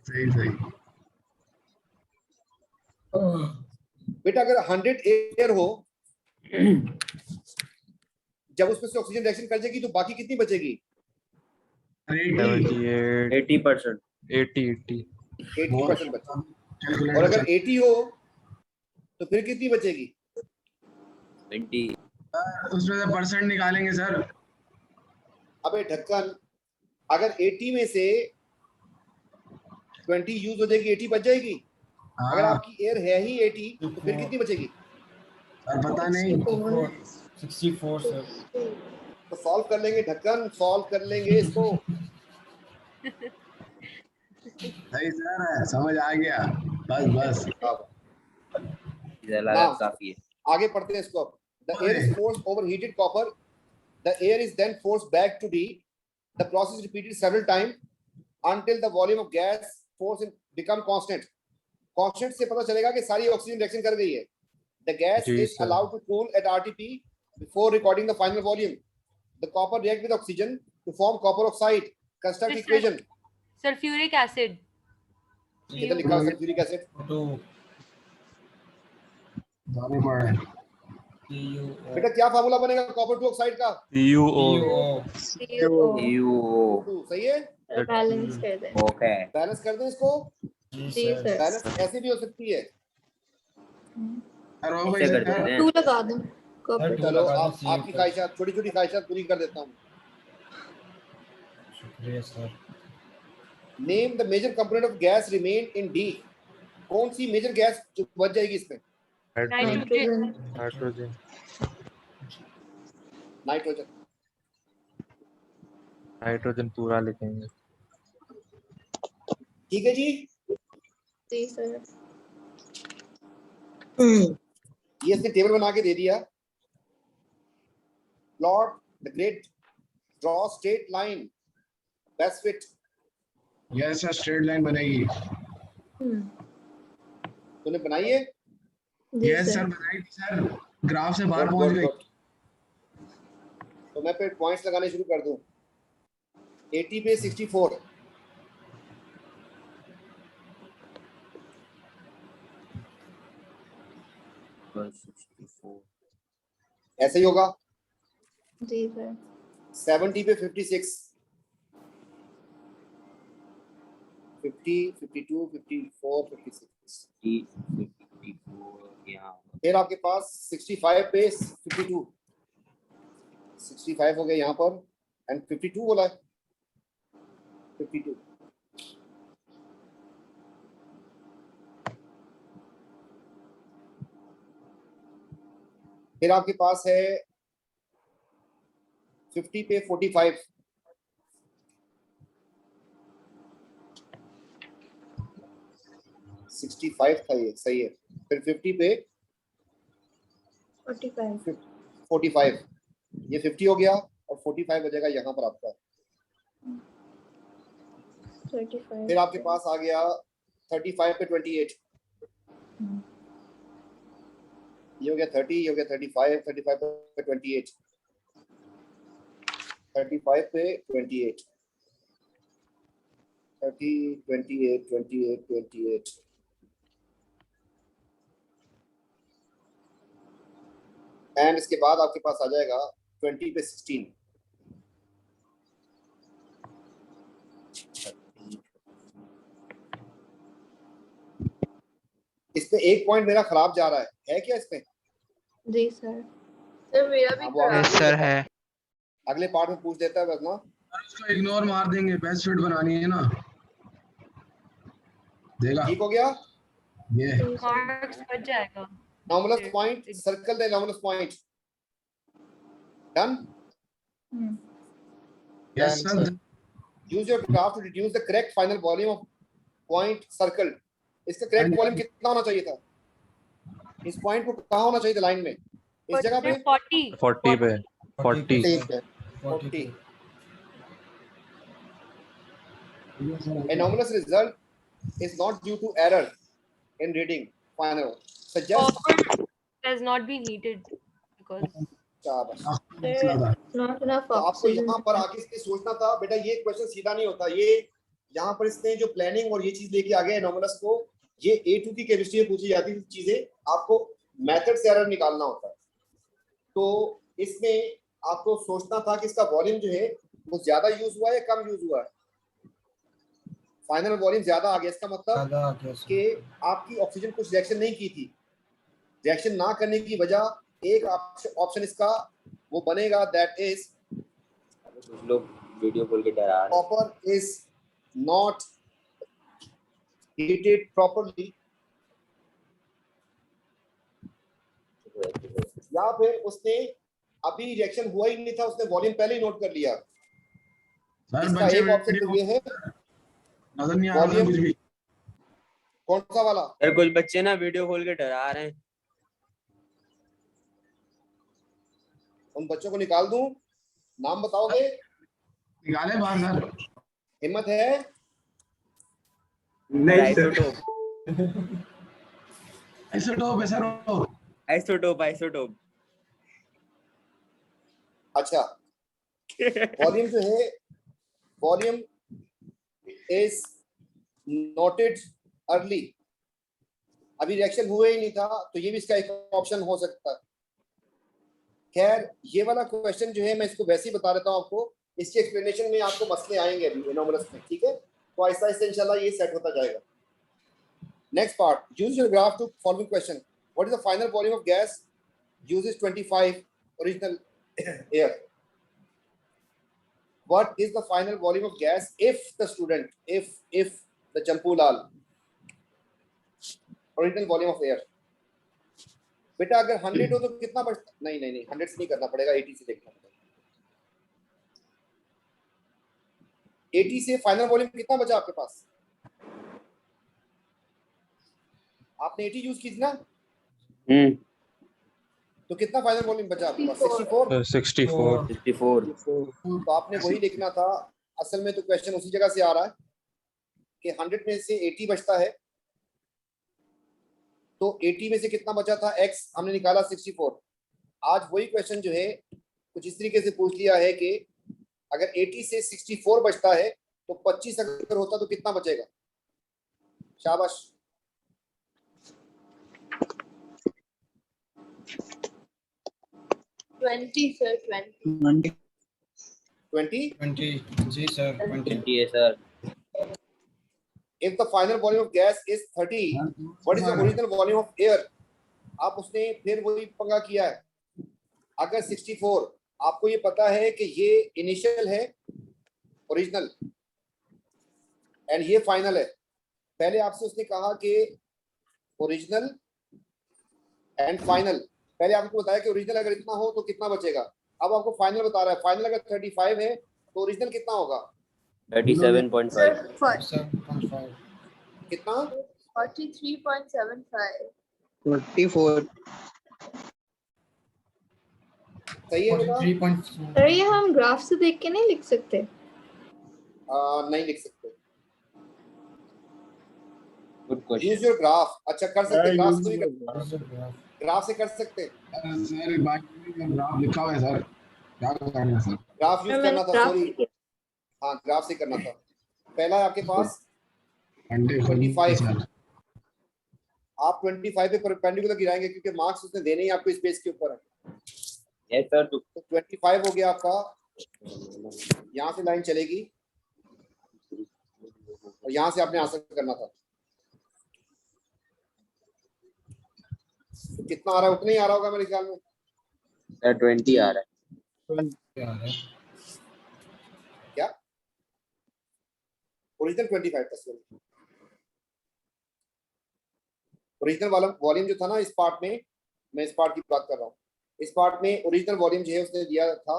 सही। बेटा अगर 100 एयर हो, जब उसमें से ऑक्सीजन रिएक्शन कर जाएगी तो बाकी कितनी बचेगी? 78, 80%। 80% बचेगी। और अगर 80 हो तो फिर कितनी बचेगी? 20। उसमें से परसेंट निकालेंगे सर। अबे ढक्कन, अगर 80 में से 20 यूज हो जाएगी, 80 बच जाएगी। अगर हाँ आपकी एयर है ही 80 तो फिर कितनी बचेगी? सर पता नहीं। 64 सर। तो सॉल्व कर लेंगे ढक्कन, सॉल्व कर लेंगे इसको। सही सर, समझ आ गया। बस हाँ, काफी है। आगे पढ़ते हैं इसको। The air is forced over heated copper. The air is then forced back to D. The process is repeated several times until the volume of gas force become constant. Constant से पता चलेगा कि सारी ऑक्सीजन रिएक्शन कर गई है। The gas जी, is sir. allowed to cool at RTP before recording the final volume. The copper react with oxygen to form copper oxide. Construct Yes, sir. equation. Sulfuric acid. किधर लिखा है sulphuric acid? जाने पड़े। बेटा क्या formula बनेगा copper two oxide का? CuO। UO। सही है। बैलेंस कर दें। ओके। बैलेंस कर दें इसको। जी सर। बैलेंस ऐसे भी हो सकती है। सर हो गई ऐसे कर सर। देते हैं। 2 लगा दूं कॉपर। चलो आपकी ख्वाहिशात, छोटी छोटी ख्वाहिशात पूरी कर देता हूँ। शुक्रिया sir. Name the major component of gas remain in D. कौन सी मेजर गैस जो बच जाएगी इसमें? Nitrogen. नाइट्रोजन। नाइट्रोजन। नाइट्रोजन पूरा लिखेंगे। ठीक है जी। जी सर। ये इसने टेबल बना के दे दिया। Plot the grade, draw straight line best fit. Yes sir, straight line बनेगी। तूने बनाई है? जी यस सर सर। बनाई थी सर, ग्राफ से बाहर Good, पहुंच good, गई। good. तो मैं फिर पॉइंट्स लगाने शुरू कर दूं। 80 पे 64। ऐसे ही होगा। जी सर। 70 पे 56, 50, 52, 54, 56। फिर आपके पास 65 पे 52, 65 हो गया यहाँ पर, एंड 52 बोला है। 52 52 फिर आपके पास है 50 पे 45, सिक्सटी फाइव था ये, सही है। फिर 50 पे 45. 45, ये 50 हो गया और 45 हो जाएगा यहाँ पर आपका। 35. फिर आपके पास आ गया 35 पे 28, ये हो गया 30, ये हो गया 35, 35 पे 28, 35 पे 28, 30, 28, 28, 28, एंड इसके बाद आपके पास आ जाएगा 20 पे 16। इसमें एक पॉइंट मेरा खराब जा रहा है क्या इसमें? जी सर। सर मेरा भी हाँ, वो खराब यस सर है। अगले पार्ट में पूछ देता है बस ना। उसको इग्नोर मार देंगे, बेस्ट फिट बनानी है ना। देगा ठीक हो गया। ये जी सर। मार्क्स बच जाएगा। Normals point, circle the normals point. Done. Yes sir. Use your graph to deduce the correct final volume of point circle. इसका करेक्ट वॉल्यूम कितना होना चाहिए था? इस पॉइंट को कहाँ होना चाहिए था लाइन में? इस जगह पे 40 40 पे 40 ठीक है 40। Anomalous result is not due to error in reading final. Suggest copper has not been heated because शाबाश। मसला था। Not enough तो आपको oxygen. यहाँ पर आके इसलिए सोचना था बेटा, ये क्वेश्चन सीधा नहीं होता। ये यहाँ पर इसने जो प्लानिंग और ये चीज लेके आ गया एनोमलस को, ये A2 की केमिस्ट्री में पूछी जाती थी चीजें, आपको मेथड से एरर निकालना होता है। तो इसमें आपको सोचना था कि इसका वॉल्यूम जो है वो ज्यादा यूज हुआ है या कम यूज हुआ है। फाइनल वॉल्यूम ज्यादा आ गया, इसका मतलब कि आपकी ऑक्सीजन कुछ रिएक्शन नहीं की थी। रिएक्शन ना करने की वजह एक ऑप्शन इसका वो बनेगा, दैट इज कुछ लोग वीडियो खोल के डरा रहे हैं। Copper is not heated properly, या फिर उसने अभी रिएक्शन हुआ ही नहीं था, उसने वॉल्यूम पहले ही नोट कर लिया। सर इसका बच्चे एक ऑप्शन तो ये है, नजर नहीं आ रहा था कुछ भी। कौन सा वाला? यार कुछ बच्चे ना वीडियो खोल के डरा रहे हैं। उन बच्चों को निकाल दूं? नाम बताओगे? निकाले बाहर सर। हिम्मत है? नहीं सर। आइसोटोप है सर वो। Isotope isotope. अच्छा, वॉल्यूम जो है, वॉल्यूम इज नोटेड अर्ली, अभी रिएक्शन हुआ ही नहीं था, तो ये भी इसका एक ऑप्शन हो सकता है। खैर, ये वाला क्वेश्चन जो है मैं इसको वैसे ही बता देता हूँ आपको, इसकी एक्सप्लेनेशन में आपको मसले आएंगे अभी एनोमलस में, ठीक है? तो आहिस्ता आहिस्ता इंशाल्लाह ये सेट होता जाएगा। Next part, use your graph to following question. What is the final volume of gas uses 25 original air? What is the final volume of gas if the student, if the Champulal, original volume of air? बेटा अगर 100 हो तो कितना बचता? नहीं नहीं नहीं, 100 से नहीं करना पड़ेगा, 80 से देखना पड़ेगा। 80 से फाइनल वॉल्यूम कितना बचा आपके पास? आपने 80 यूज की थी ना? तो कितना फाइनल वॉल्यूम बचा आपके पास? 64। 64 तो आपने वही लिखना था। असल में तो क्वेश्चन उसी जगह से आ रहा है कि 100 में से 80 बचता है, तो 80 में से कितना बचा था? x हमने निकाला 64। आज वही क्वेश्चन जो है कुछ इस तरीके से पूछ लिया है कि अगर 80 से 64 बचता है तो 25 अगर होता तो कितना बचेगा? शाबाश। sir. 20. 20? जी सर 20 ये sir. If the final volume of gas is 30, what is the original volume of air? आप उसने फिर वही पंगा किया है। अगर 64, आपको ये पता है कि ये इनिशियल है ओरिजिनल एंड ये फाइनल है। पहले आपसे उसने कहा कि ओरिजिनल एंड फाइनल, पहले आपको बताया कि ओरिजिनल अगर इतना हो तो कितना बचेगा, अब आपको फाइनल बता रहा है। फाइनल अगर 35 है तो ओरिजिनल कितना होगा? 37.5. 7.5. कितना? 43.75. 44 सही है बेटा? 43.2. अरे ये हम ग्राफ से देख के नहीं लिख सकते? नहीं लिख सकते। Good question. Use your graph. अच्छा कर सकते, ग्राफ से भी कर, Use the graph. ग्राफ से कर सकते। सर बाकी में ग्राफ लिखा हुआ है सर, क्या करना है सर? ग्राफ यूज मैंने करना था, ग्राफ सॉरी। से किया। हाँ ग्राफ से करना था। पहला है आपके पास अंडे 25। सर। आप 25 पे परपेंडिकुलर गिराएंगे क्योंकि मार्क्स उसने देने ही आपको स्पेस के ऊपर है। Yes sir. तो 25 हो गया आपका, यहाँ से लाइन चलेगी और यहाँ से आपने आंसर करना था। तो कितना आ रहा है? उतना ही आ रहा होगा मेरे ख्याल में। Sir 20 आ रहा है. क्या है? क्या ओरिजिनल 25 था? सॉरी, ओरिजिनल वाला वॉल्यूम जो था ना इस पार्ट में, मैं इस पार्ट की बात कर रहा हूँ। इस पार्ट में ओरिजिनल वॉल्यूम जो है उसने दिया था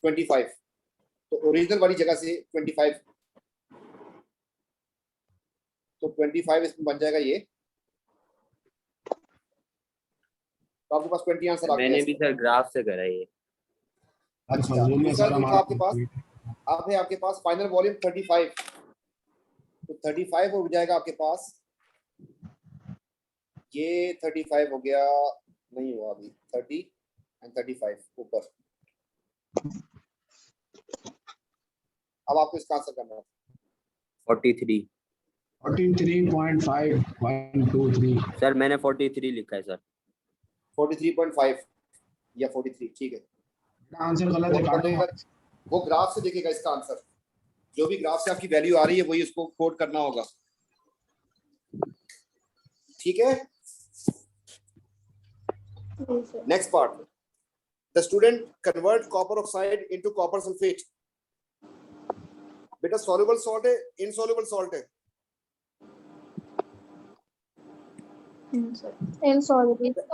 25, तो ओरिजिनल वाली जगह से 25, तो 25 इसमें बन जाएगा ये। तो आपके पास 20 आंसर आ गया। मैंने भी सर ग्राफ से करा ये. अच्छा, समझो ना दूसरा सर जो था हमारा आपके पास, अब है आपके पास फाइनल वॉल्यूम 35, तो 35 हो जाएगा आपके पास। ये 35 हो गया, नहीं हुआ अभी, 30 एंड 35 ऊपर। अब आपको इसका आंसर करना है। 43. 43.5123 सर मैंने 43 लिखा है सर. 43.5 या 43, ठीक है। आंसर गलत है, काटो। वो ग्राफ से देखेगा इसका आंसर, जो भी ग्राफ से आपकी वैल्यू आ रही है वही उसको कोड करना होगा, ठीक है। Next part, the student convert copper oxide into copper sulphate. बेटा सॉल्युबल सॉल्ट है, इनसॉल्युबल सॉल्ट है? Insoluble, sir.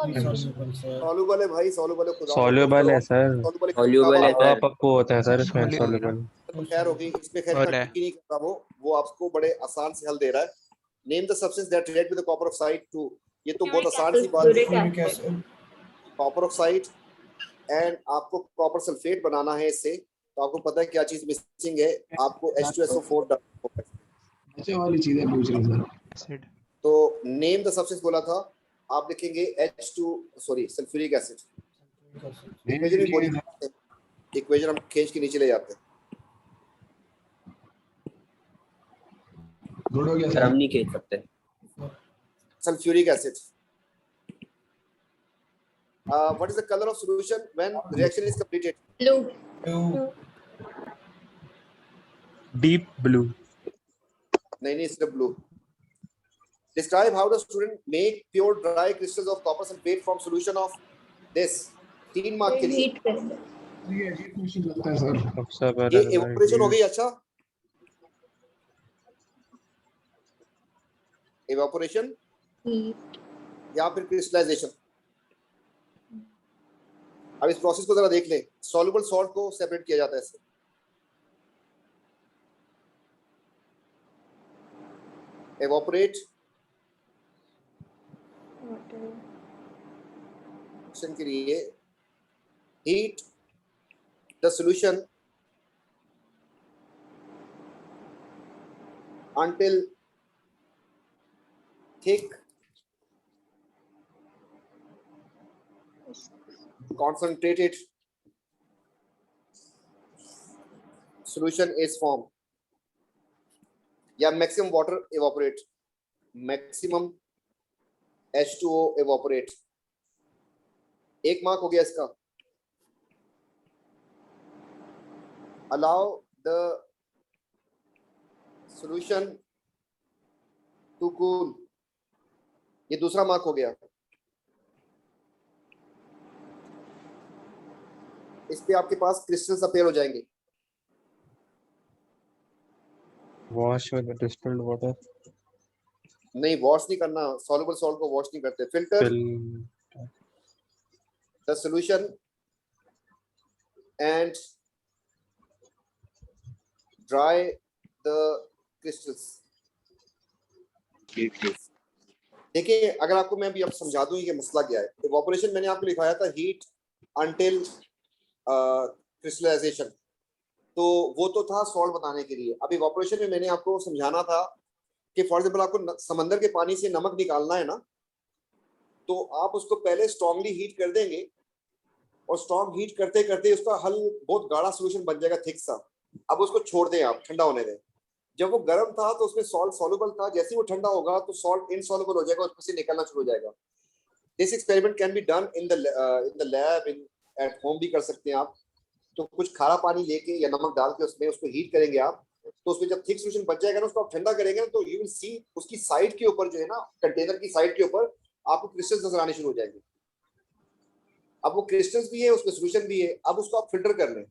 सॉल्युबल है भाई, सॉल्युबल है। खुदा Soluble है सर, Soluble है हवा सर. पप्पू होते हैं सर इसमें Soluble। soluble। तो खैर होगी, इसमें खैर बोले। की नहीं करता वो आपको बड़े आसान से हल दे रहा है। Name the substance that react with the copper oxide to, ये तो बहुत आसान सी बात है। Uric acid. Copper oxide and आपको कॉपर सल्फेट बनाना है इससे, तो आपको पता है क्या चीज मिसिंग है, आपको H2SO4 डालना होगा। बच्चे वाली चीजें पूछ रहे हैं सर। एसिड। तो नेम द सब्सटेंस बोला था, आप लिखेंगे सल्फ्यूरिक एसिड। इक्वेशन भी बोली, इक्वेशन हम खींच के नीचे ले जाते हैं। गुड हो गया सर सर। हम नहीं खींच सकते. Sulphuric acid. What is the color of solution when reaction is completed? Blue. Blue. Deep blue। नहीं, it's blue. Describe how the student make pure dry crystals of copper sulfate from solution of this। 3 mark के लिए Heat करेंगे। ये अजीब question लगता है sir. सबसे ये पहले evaporation हो गई। अच्छा, evaporation Heat. या फिर crystallization। अब इस प्रोसेस को जरा देख लें। soluble salt को सेपरेट किया जाता है इससे, evaporate Water. के लिए heat the solution until thick concentrated solution is formed, या maximum water evaporate, maximum H2O evaporate। 1 mark हो गया इसका। allow the solution to cool, ये दूसरा मार्क हो गया। इस पे आपके पास क्रिस्टल्स अपीयर हो जाएंगे। wash with distilled water। नहीं, वॉश नहीं करना, सॉल्युबल सॉल्ट को वॉश नहीं करते। Filter Fill. The solution and dry the crystals. देखिए, अगर आपको मैं अभी अब समझा दूं कि मसला क्या है। इवोपोरेशन मैंने आपको लिखाया था हीट अंटिल क्रिस्टलाइजेशन, तो वो तो था सॉल्ट बताने के लिए। अब इवोपोरेशन में मैंने आपको समझाना था कि फॉर एग्जांपल आपको समंदर के पानी से नमक निकालना है ना, तो आप उसको पहले स्ट्रांगली हीट कर देंगे और स्ट्रांग हीट करते करते उसका हल बहुत गाढ़ा सोल्यूशन बन जाएगा, थिक सा। अब उसको छोड़ दें, आप ठंडा होने दें। जब वो गर्म था तो उसमें सॉल्ट सॉल्युबल था, जैसे ही वो ठंडा होगा तो सॉल्ट इनसॉल्युबल हो जाएगा, उसमें से निकलना शुरू हो जाएगा। This experiment can be done in the lab, in at home भी कर सकते हैं आप। तो कुछ खारा पानी लेके या नमक डाल के उसमें उसको हीट करेंगे आप, तो उसमें जब थिक सोल्यूशन बच जाएगा ना, उसको आप ठंडा करेंगे ना, तो यू विल सी उसकी साइड के ऊपर जो है ना, कंटेनर की साइड के ऊपर आपको क्रिस्टल्स नजर आने शुरू हो जाएंगे। अब वो क्रिस्टल्स भी है, उसमें सोल्यूशन भी है। अब उसको आप फिल्टर कर लें।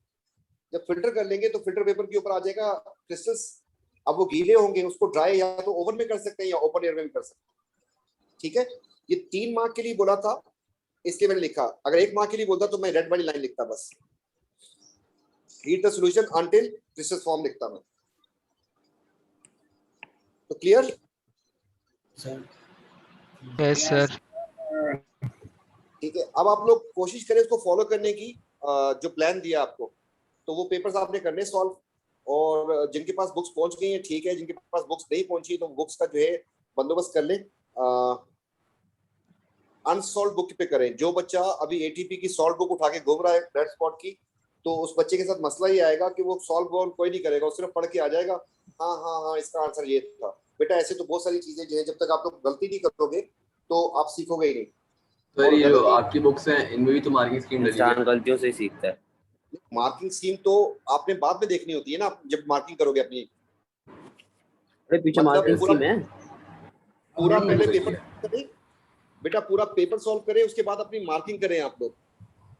जब फिल्टर कर लेंगे तो फिल्टर पेपर के ऊपर आ जाएगा क्रिस्टल्स। अब वो गीले होंगे, उसको ड्राई या तो ओवन में कर सकते हैं या ओपन एयर में भी कर सकते हैं। ठीक है, ये 3 मार्क के लिए बोला था, इसके मैंने लिखा। अगर 1 मार्क के लिए बोलता तो मैं रेड वाली लाइन लिखता, बस heat the solution until crystal form लिखता मैं। तो क्लियर? Sir yes sir. ठीक है, अब आप लोग कोशिश करें इसको फॉलो करने की, जो प्लान दिया आपको। तो वो पेपर्स आपने करने सॉल्व, और जिनके पास बुक्स पहुंच गई हैं ठीक है, जिनके पास बुक्स नहीं पहुंची तो बुक्स का जो है बंदोबस्त कर लें। अनसॉल्व बुक पे करें। जो बच्चा अभी एटीपी की सॉल्व बुक उठा के घूम रहा है रेड स्पॉट की, तो उस बच्चे के साथ मसला ये आएगा कि वो सॉल्व वॉल्व कोई नहीं करेगा, वो सिर्फ पढ़ के आ जाएगा, हाँ हाँ हाँ इसका आंसर ये था। बेटा ऐसे तो बहुत सारी चीजें जो है, जब तक आप लोग गलती नहीं करोगे तो आप सीखोगे ही नहीं। सर ये जो आपकी बुक्स हैं इनमें भी तो मार्किंग स्कीम लगी है। इंसान गलतियों से ही सीखता है। मार्किंग स्कीम तो आपने बाद में देखनी होती है ना, जब मार्किंग करोगे अपनी। अरे पीछे मतलब मार्किंग पूरा- स्कीम है। पूरा हम पहले लोग पेपर करें बेटा, पूरा पेपर सॉल्व करें, उसके बाद अपनी मार्किंग करें आप लोग।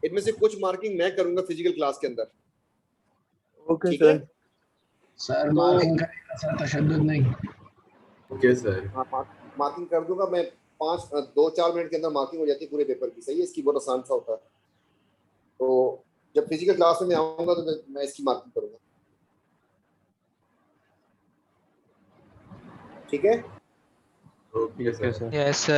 इनमें से कुछ मार्किंग मैं करूंगा फिजिकल क्लास के अंदर। ओके ठीक है, सर तो- मार्किंग करेगा सर, तशद्दुद नहीं। Okay sir. हाँ मार्किंग कर दूंगा मैं। 2-4 मिनट के अंदर मार्किंग हो जाती है पूरे पेपर की। सही है, इसकी बहुत आसान सा होता है। तो जब फिजिकल क्लास में आऊंगा तो मैं इसकी मार्किंग करूंगा। ठीक है, ओके सर। Yes sir.